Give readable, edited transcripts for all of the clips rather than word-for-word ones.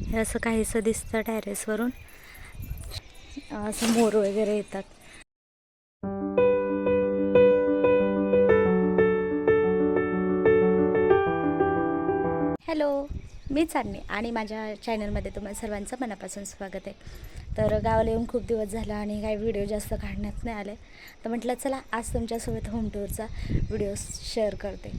हे असं काहीसं दिसतं टेरेसवरून. असं मोर वगैरे येतात. हॅलो, मी चांदणी आणि माझ्या चॅनलमध्ये तुम्हाला सर्वांचं मनापासून स्वागत आहे. तर गावाला येऊन खूप दिवस झाला आणि काही व्हिडिओ जास्त काढण्यात नाही आले, तर म्हटलं चला आज तुमच्यासोबत होम टूरचा व्हिडिओ शेअर करते.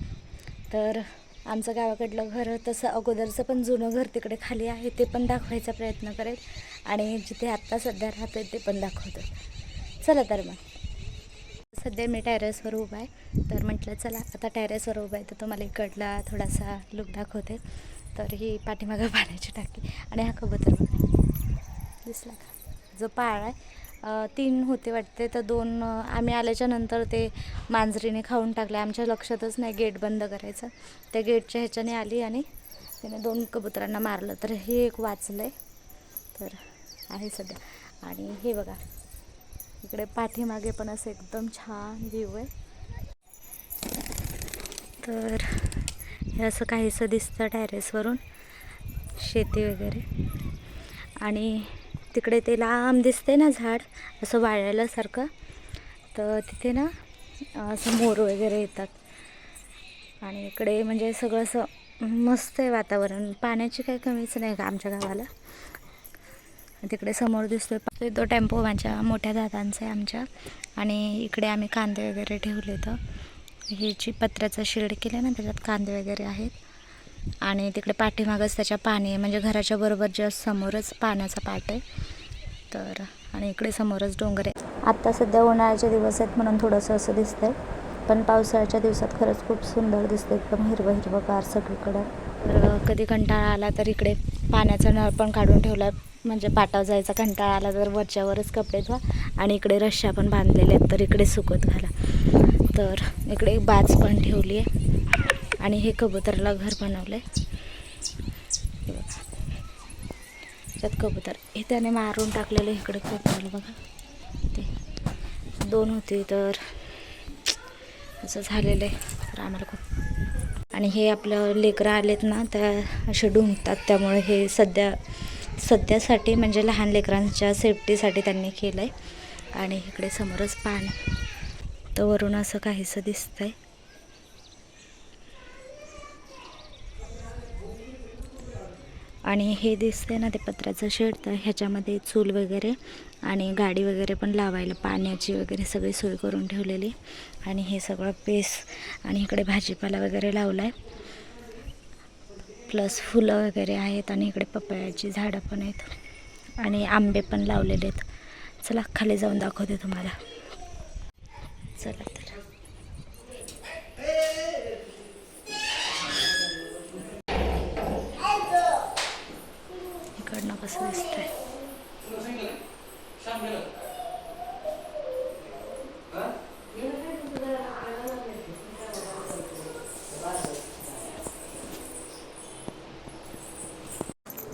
तर आमचं गावाकडलं घर तसं अगोदरचं पण जुनं घर तिकडे खाली आहे, ते पण दाखवायचा प्रयत्न करेल आणि जिथे आत्ता सध्या राहते ते पण दाखवतो. चला तर मग. सध्या मी टेरेसवर उभा आहे, तर म्हटलं चला आता टेरेसवर उभा आहे तर तुम्हाला इकडला थोडासा लुक दाखवते. तर ही पाठीमागं पाण्याची टाकी आणि हा कबूतर दिसला का, जो पाळ आहे. 3 होते वाटते, तर 2 आम्ही आल्याच्या नंतर ते मांजरीने खाऊन टाकले. आमच्या लक्षातच नाही गेट बंद करायचं. त्या गेटच्या ह्याच्याने आली आणि त्याने 2 कबुतरांना मारलं, तर हे एक वाचलं आहे. तर आहे सध्या. आणि हे बघा इकडे पाठीमागे पण असं एकदम छान व्ह्यू आहे. तर हे असं काहीसं दिसतं टेरेसवरून, शेती वगैरे. आणि तिकडे ते लांब दिसते ना झाड असं वाळल्यासारखं, तर तिथे ना असं मोर वगैरे येतात. आणि इकडे म्हणजे सगळं असं मस्त आहे वातावरण. पाण्याची काही कमीच नाही का आमच्या गावाला. तिकडे समोर दिसतोय तो टेम्पो माझ्या मोठ्या दादांचा आहे आमच्या. आणि इकडे आम्ही कांदे वगैरे ठेवले, तर हे जी पत्र्याचं शेड केलं ना त्याच्यात कांदे वगैरे आहेत. आणि तिकडे पाठीमागच त्याच्या पाणी आहे, म्हणजे घराच्या बरोबर जस्ट समोरच पाण्याचा पाट आहे. तर आणि इकडे समोरच डोंगर आहे. आत्ता सध्या उन्हाळ्याचे दिवस आहेत म्हणून थोडंसं असं दिसतंय, पण पावसाळ्याच्या दिवसात खरंच खूप सुंदर दिसतं, एकदम हिरवं हिरवंगार सगळीकडं. तर कधी कंटाळा आला तर इकडे पाण्याचा नळ पण काढून ठेवला, म्हणजे पाटावर जायचा कंटाळा आला तर वरच्यावरच कपडे धुवा. आणि इकडे रश्श्या पण बांधलेल्या आहेत, तर इकडे सुकत घाला. तर इकडे बाज पण ठेवली आहे आणि हे कबूतरला घर बनवलं आहे. त्यात कबूतर हे त्याने मारून टाकलेलं इकडे कबूतर बघा, ते 2 होते तर असं झालेलं आहे. तर आम्हाला खूप. आणि हे आपलं लेकरं आलेत ना, त्या असे ढुंकतात, त्यामुळे हे सध्यासाठी म्हणजे लहान लेकरांच्या सेफ्टीसाठी त्यांनी केलं आहे. आणि इकडे समोरच पाणी, तर वरून असं काहीसं दिसतंय. आणि हे दिसतंय ना ते पत्र्याचं शेड, तर ह्याच्यामध्ये चूल वगैरे आणि गाडी वगैरे पण लावायला पाण्याची वगैरे सगळी सोय करून ठेवलेली. आणि हे सगळं पेस आणि इकडे भाजीपाला वगैरे लावला आहे, प्लस फुलं वगैरे आहेत. आणि इकडे पपयाची झाडं पण आहेत आणि आंबे पण लावलेले आहेत. चला खाली जाऊन दाखवते तुम्हाला. चला तर. इकडनं कसं दिसतंय.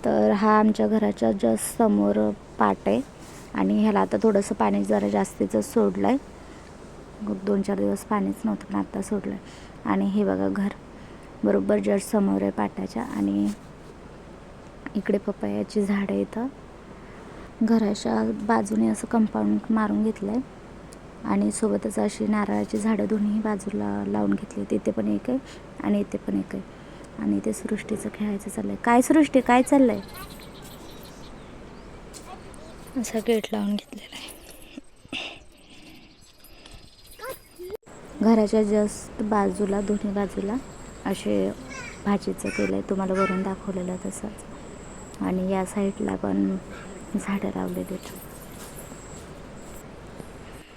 तर हा आमच्या घराच्या जस्ट समोर पाट आहे आणि ह्याला आता थोडंसं पाणी जरा जास्तीचं सोडलं आहे. 2-4 दिवस पाणीच नव्हतं, पण आत्ता सोडलं आहे. आणि हे बघा घर बरोबर जस्ट समोर आहे पाटाच्या. आणि इकडे पपयाची झाडं येतं. घराच्या बाजूने असं कंपाऊंड मारून घेतलं आहे आणि सोबतच अशी नारळाची झाडं दोन्ही बाजूला लावून घेतली. तिथे पण एक आहे आणि इथे पण एक आहे. आणि ते सृष्टीचं खेळायचं चाललं आहे. काय सृष्टी, काय चाललं आहे? असं गेट लावून घेतलेलं आहे. घराच्या जस्ट बाजूला दोन्ही बाजूला असे भाजीचं केलं आहे, तुम्हाला वरून दाखवलेलं तसंच. आणि या साईडला पण झाडं लावलेली आहेत.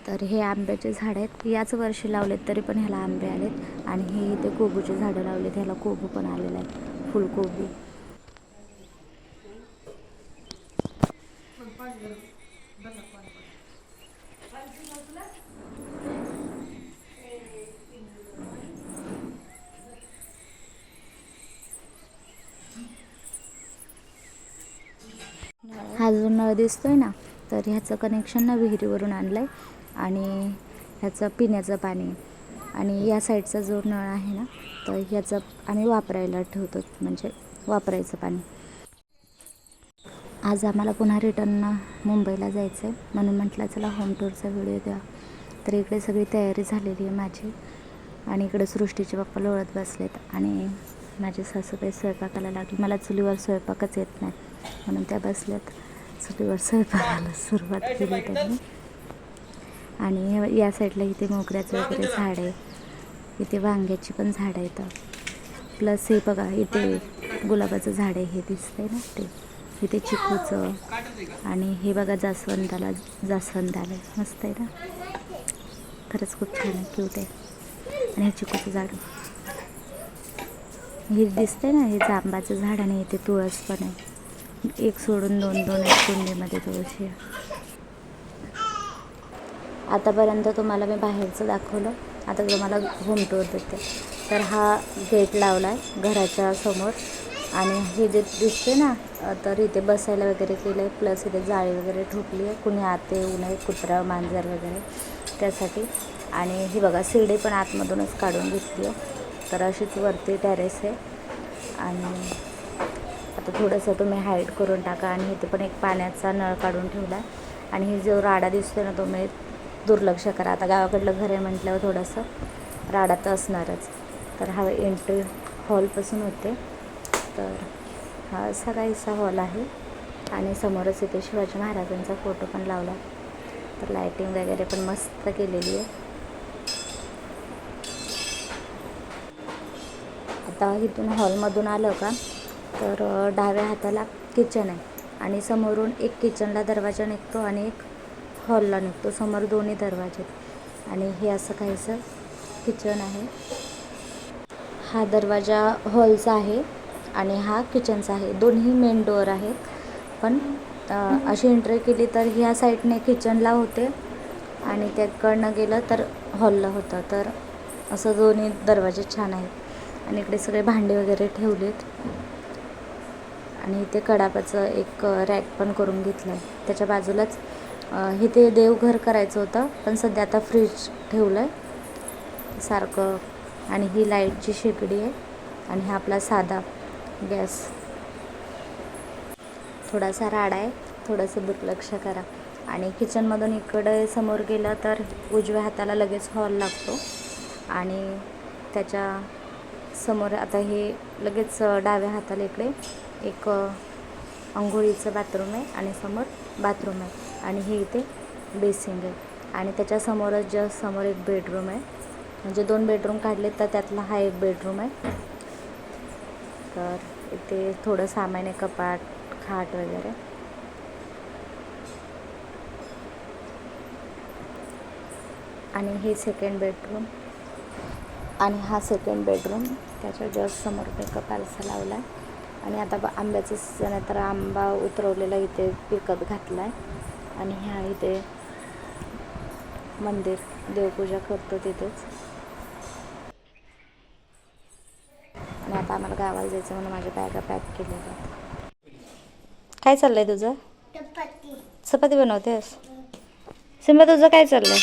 तर हे आंब्याचे झाड आहेत, याच वर्षी लावलेत तरी पण ह्याला आंबे आलेत. आणि हे इथे कोबूचे झाडं लावलेत, ह्याला कोबू पण आलेलं आहे, फुलकोबी. हा जो नळ दिसतोय ना, तर ह्याचं कनेक्शन ना विहिरीवरून आणलं आहे. आणि ह्याचं पिण्याचं पाणी. आणि या साईडचा जो नळ आहे ना, तर ह्याचं आम्ही वापरायला ठेवतो, म्हणजे वापरायचं पाणी. आज आम्हाला पुन्हा रिटर्न मुंबईला जायचं आहे, म्हणून म्हटलं चला होम टूरचा व्हिडिओ द्या. तर इकडे सगळी तयारी झालेली आहे माझी, आणि इकडे सृष्टीचे पप्पा लोळत बसलेत, आणि माझे सासूबाई स्वयंपाकाला लागली. मला चुलीवर स्वयंपाकच येत नाही, म्हणून त्या बसल्यात. चुलीवर स्वयंपाकाला सुरुवात केली त्यांनी. आणि या साईडला इथे मोगऱ्याचं वगैरे झाड आहे, इथे वांग्याची पण झाडं येतं. प्लस हे बघा, इथे गुलाबाचं झाड आहे, हे दिसतंय ना ते. इथे चिकूचं, आणि हे बघा जास्वंद आलं मस्त आहे ना, खरंच खूप छान आहे, क्यूट आहे. आणि हे चिकूचं झाड हे दिसतंय ना, हे जांबाचं झाड, आणि इथे तुळस पण आहे. एक सोडून दोन कुंडीमध्ये तुळशी आहे. आतापर्यंत तुम्हाला मी बाहेरचं दाखवलं, आता तुम्हाला होम टूर देते. तर हा गेट लावला आहे घराच्या समोर, आणि हे जे दिसते ना, तर इथे बसायला वगैरे केलं आहे. प्लस इथे जाळी वगैरे ठोकली आहे, कुणी आत येऊ नये, कुत्रा मांजर वगैरे त्यासाठी. आणि ही बघा शिडी पण आतमधूनच काढून घेतली आहे. तर अशीच वरती टेरेस आहे. आणि आता थोडंसं तुम्ही हाईड करून टाका. आणि इथे पण एक पाण्याचा नळ काढून ठेवला आहे. आणि हे जो राडा दिसतो ना, तो मी दुर्लक्ष करा, आता गावाकडलं घर आहे म्हटल्यावर थोडंसं राडा तर असणारच. तर हा एंट्री हॉलपासून होते. तर हा असा काहीसा हॉल आहे, आणि समोरच इथे शिवाजी महाराजांचा फोटो पण लावला. तर लायटिंग वगैरे पण मस्त केलेली आहे. आता इथून हॉलमधून आलं का, तर डाव्या हाताला किचन आहे, आणि समोरून एक किचनला दरवाजा निघतो आणि एक हॉलला निघतो. समोर दोन्ही दरवाजे, आणि हे असं काहीसं किचन आहे. हा दरवाजा हॉलचा आहे, आणि हा किचनचा आहे. दोन्ही मेन डोअर आहेत, पण अशी एंट्री केली तर ह्या साईडने किचनला होते, आणि त्याकडनं गेलं तर हॉलला होतं. तर असं दोन्ही दरवाजे छान आहेत. आणि इकडे सगळे भांडे वगैरे ठेवलेत, आणि इथे कडापाचं एक रॅक पण करून घेतलं आहे. त्याच्या बाजूलाच इथे देवघर करायचं होतं, पण सध्या आता फ्रीज ठेवलं आहे सारखं. आणि ही लाईटची शेगडी आहे, आणि हा आपला साधा गॅस. थोडासा राडा आहे, थोडंसं दुर्लक्ष करा. आणि किचनमधून इकडे समोर गेलं तर उजव्या हाताला लगेच हॉल लागतो, आणि त्याच्या समोर आता हे लगेच डाव्या हाताला इकडे एक अंघोळीचं बाथरूम आहे, आणि समोर बाथरूम आहे, आणि हे इथे बेसिंग आहे. आणि त्याच्यासमोरच जस्ट समोर एक बेडरूम आहे, म्हणजे 2 बेडरूम काढले तर त्यातला हा एक बेडरूम आहे. तर इथे थोडं सामान आहे, कपाट, खाट वगैरे. आणि हे सेकंड बेडरूम, आणि हा सेकंड बेडरूम. त्याच्या जस्ट समोर मेकअप आरसा लावला आहे. आणि आता आंब्याचं सीजन आहे, तर आंबा उतरवलेला इथे पिकत घातला आहे. आणि ह्या इथे मंदिर, देवपूजा करतो तिथेच. आणि आता आम्हाला गावाला जायचं म्हणून माझ्या बॅगा पॅक केलेल्या आहेत. काय चाललंय तुझं? चपाती बनवतेस? सिंबा तुझं काय चाललंय?